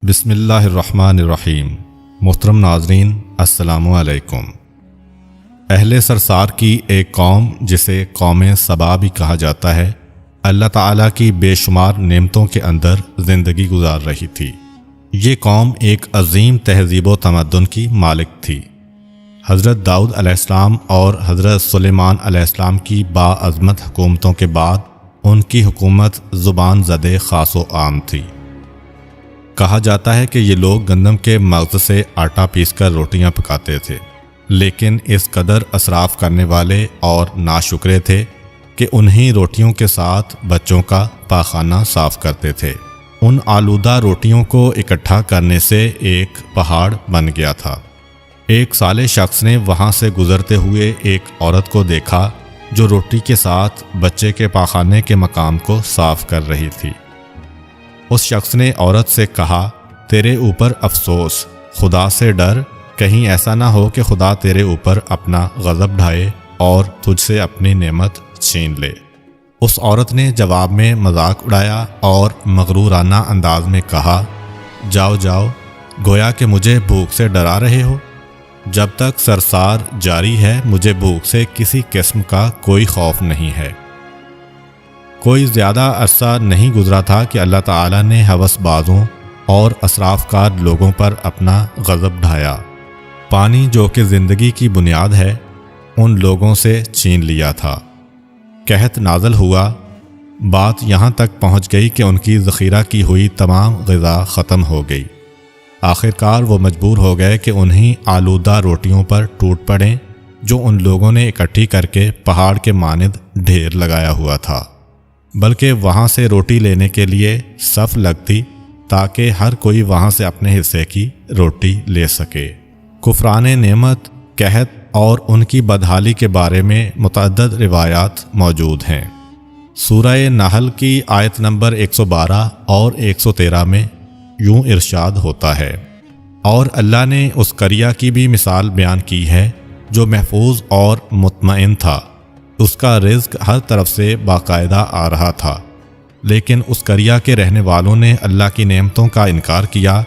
بسم اللہ الرحمن الرحیم۔ محترم ناظرین، السلام علیکم۔ اہل سرسار کی ایک قوم جسے قوم سبا بھی کہا جاتا ہے، اللہ تعالیٰ کی بے شمار نعمتوں کے اندر زندگی گزار رہی تھی۔ یہ قوم ایک عظیم تہذیب و تمدن کی مالک تھی۔ حضرت داؤد علیہ السلام اور حضرت سلیمان علیہ السلام کی باعظمت حکومتوں کے بعد ان کی حکومت زبان زدے خاص و عام تھی۔ کہا جاتا ہے کہ یہ لوگ گندم کے مغز سے آٹا پیس کر روٹیاں پکاتے تھے، لیکن اس قدر اسراف کرنے والے اور ناشکرے تھے کہ انہی روٹیوں کے ساتھ بچوں کا پاخانہ صاف کرتے تھے۔ ان آلودہ روٹیوں کو اکٹھا کرنے سے ایک پہاڑ بن گیا تھا۔ ایک صالح شخص نے وہاں سے گزرتے ہوئے ایک عورت کو دیکھا جو روٹی کے ساتھ بچے کے پاخانے کے مقام کو صاف کر رہی تھی۔ اس شخص نے عورت سے کہا، تیرے اوپر افسوس، خدا سے ڈر، کہیں ایسا نہ ہو کہ خدا تیرے اوپر اپنا غضب ڈھائے اور تجھ سے اپنی نعمت چھین لے۔ اس عورت نے جواب میں مذاق اڑایا اور مغرورانہ انداز میں کہا، جاؤ جاؤ، گویا کہ مجھے بھوک سے ڈرا رہے ہو۔ جب تک سرسار جاری ہے مجھے بھوک سے کسی قسم کا کوئی خوف نہیں ہے۔ کوئی زیادہ عرصہ نہیں گزرا تھا کہ اللہ تعالیٰ نے ہوس بازوں اور اسراف کار لوگوں پر اپنا غضب ڈھایا۔ پانی جو کہ زندگی کی بنیاد ہے ان لوگوں سے چھین لیا تھا۔ قحط نازل ہوا، بات یہاں تک پہنچ گئی کہ ان کی ذخیرہ کی ہوئی تمام غذا ختم ہو گئی۔ آخرکار وہ مجبور ہو گئے کہ انہی آلودہ روٹیوں پر ٹوٹ پڑیں جو ان لوگوں نے اکٹھی کر کے پہاڑ کے مانند ڈھیر لگایا ہوا تھا، بلکہ وہاں سے روٹی لینے کے لیے صف لگتی تاکہ ہر کوئی وہاں سے اپنے حصے کی روٹی لے سکے۔ کفران نعمت، قحط اور ان کی بدحالی کے بارے میں متعدد روایات موجود ہیں۔ سورہ نحل کی آیت نمبر 112 اور 113 میں یوں ارشاد ہوتا ہے، اور اللہ نے اس قریہ کی بھی مثال بیان کی ہے جو محفوظ اور مطمئن تھا، اس کا رزق ہر طرف سے باقاعدہ آ رہا تھا، لیکن اس قریہ کے رہنے والوں نے اللہ کی نعمتوں کا انکار کیا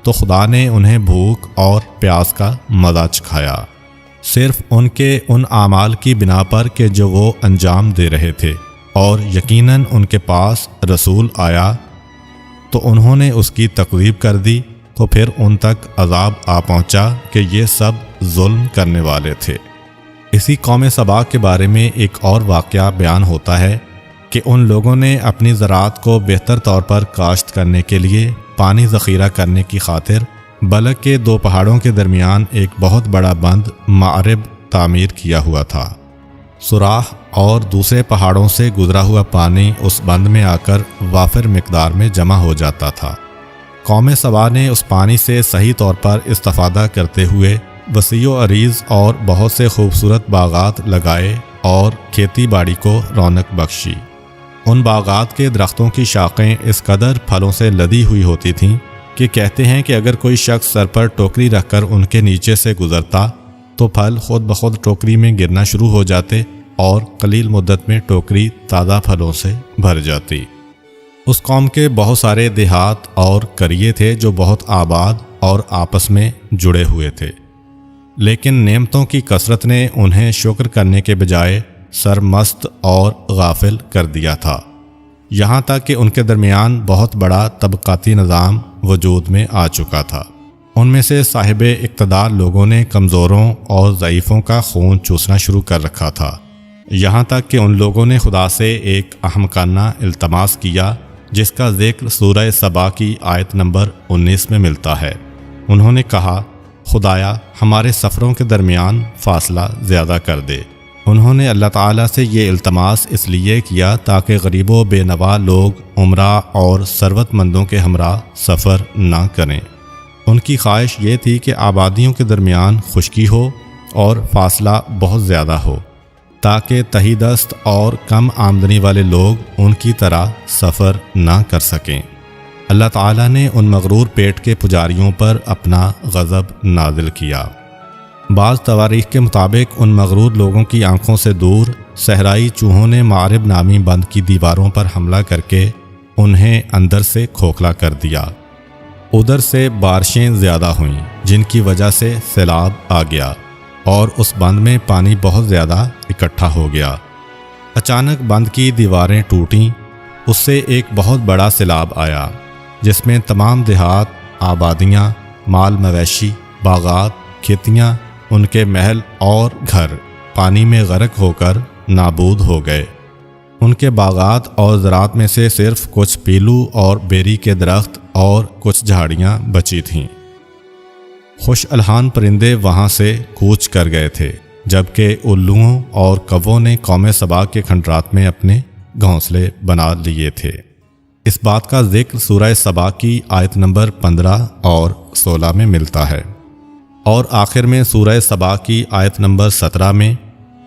تو خدا نے انہیں بھوک اور پیاس کا مزہ چکھایا، صرف ان کے ان اعمال کی بنا پر کہ جو وہ انجام دے رہے تھے، اور یقیناً ان کے پاس رسول آیا تو انہوں نے اس کی تکذیب کر دی، تو پھر ان تک عذاب آ پہنچا کہ یہ سب ظلم کرنے والے تھے۔ اسی قوم سبا کے بارے میں ایک اور واقعہ بیان ہوتا ہے کہ ان لوگوں نے اپنی زراعت کو بہتر طور پر کاشت کرنے کے لیے پانی ذخیرہ کرنے کی خاطر بلک کے دو پہاڑوں کے درمیان ایک بہت بڑا بند معرب تعمیر کیا ہوا تھا۔ سوراخ اور دوسرے پہاڑوں سے گزرا ہوا پانی اس بند میں آ کر وافر مقدار میں جمع ہو جاتا تھا۔ قوم سبا نے اس پانی سے صحیح طور پر استفادہ کرتے ہوئے وسیع و عریض اور بہت سے خوبصورت باغات لگائے اور کھیتی باڑی کو رونق بخشی۔ ان باغات کے درختوں کی شاخیں اس قدر پھلوں سے لدی ہوئی ہوتی تھیں کہ کہتے ہیں کہ اگر کوئی شخص سر پر ٹوکری رکھ کر ان کے نیچے سے گزرتا تو پھل خود بخود ٹوکری میں گرنا شروع ہو جاتے اور قلیل مدت میں ٹوکری تازہ پھلوں سے بھر جاتی۔ اس قوم کے بہت سارے دیہات اور قریے تھے جو بہت آباد اور آپس میں جڑے ہوئے تھے، لیکن نعمتوں کی کثرت نے انہیں شکر کرنے کے بجائے سرمست اور غافل کر دیا تھا، یہاں تک کہ ان کے درمیان بہت بڑا طبقاتی نظام وجود میں آ چکا تھا۔ ان میں سے صاحب اقتدار لوگوں نے کمزوروں اور ضعیفوں کا خون چوسنا شروع کر رکھا تھا، یہاں تک کہ ان لوگوں نے خدا سے ایک احمقانہ التماس کیا جس کا ذکر سورہ سبا کی آیت نمبر 19 میں ملتا ہے۔ انہوں نے کہا، خدایا ہمارے سفروں کے درمیان فاصلہ زیادہ کر دے۔ انہوں نے اللہ تعالیٰ سے یہ التماس اس لیے کیا تاکہ غریب و بے نوا لوگ عمرہ اور ثروت مندوں کے ہمراہ سفر نہ کریں۔ ان کی خواہش یہ تھی کہ آبادیوں کے درمیان خشکی ہو اور فاصلہ بہت زیادہ ہو تاکہ تہی دست اور کم آمدنی والے لوگ ان کی طرح سفر نہ کر سکیں۔ اللہ تعالیٰ نے ان مغرور پیٹ کے پجاریوں پر اپنا غضب نازل کیا۔ بعض تواریخ کے مطابق ان مغرور لوگوں کی آنکھوں سے دور صحرائی چوہوں نے معرب نامی بند کی دیواروں پر حملہ کر کے انہیں اندر سے کھوکھلا کر دیا۔ ادھر سے بارشیں زیادہ ہوئیں جن کی وجہ سے سیلاب آ گیا اور اس بند میں پانی بہت زیادہ اکٹھا ہو گیا۔ اچانک بند کی دیواریں ٹوٹیں، اس سے ایک بہت بڑا سیلاب آیا جس میں تمام دیہات، آبادیاں، مال مویشی، باغات، کھیتیاں، ان کے محل اور گھر پانی میں غرق ہو کر نابود ہو گئے۔ ان کے باغات اور زراعت میں سے صرف کچھ پیلو اور بیری کے درخت اور کچھ جھاڑیاں بچی تھیں۔ خوش الحان پرندے وہاں سے کوچ کر گئے تھے، جبکہ الوؤں اور کووں نے قوم سبا کے کھنڈرات میں اپنے گھونسلے بنا لیے تھے۔ اس بات کا ذکر سورہ سبا کی آیت نمبر 15 اور 16 میں ملتا ہے، اور آخر میں سورہ سبا کی آیت نمبر 17 میں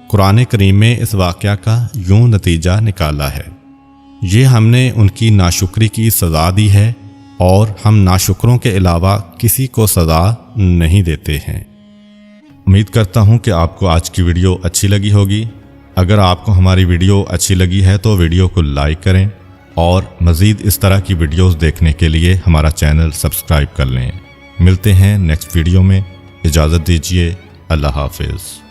قرآن کریم میں اس واقعہ کا یوں نتیجہ نکالا ہے: یہ ہم نے ان کی ناشکری کی سزا دی ہے اور ہم ناشکروں کے علاوہ کسی کو سزا نہیں دیتے ہیں۔ امید کرتا ہوں کہ آپ کو آج کی ویڈیو اچھی لگی ہوگی۔ اگر آپ کو ہماری ویڈیو اچھی لگی ہے تو ویڈیو کو لائک کریں اور مزید اس طرح کی ویڈیوز دیکھنے کے لیے ہمارا چینل سبسکرائب کر لیں۔ ملتے ہیں نیکسٹ ویڈیو میں، اجازت دیجیے، اللہ حافظ۔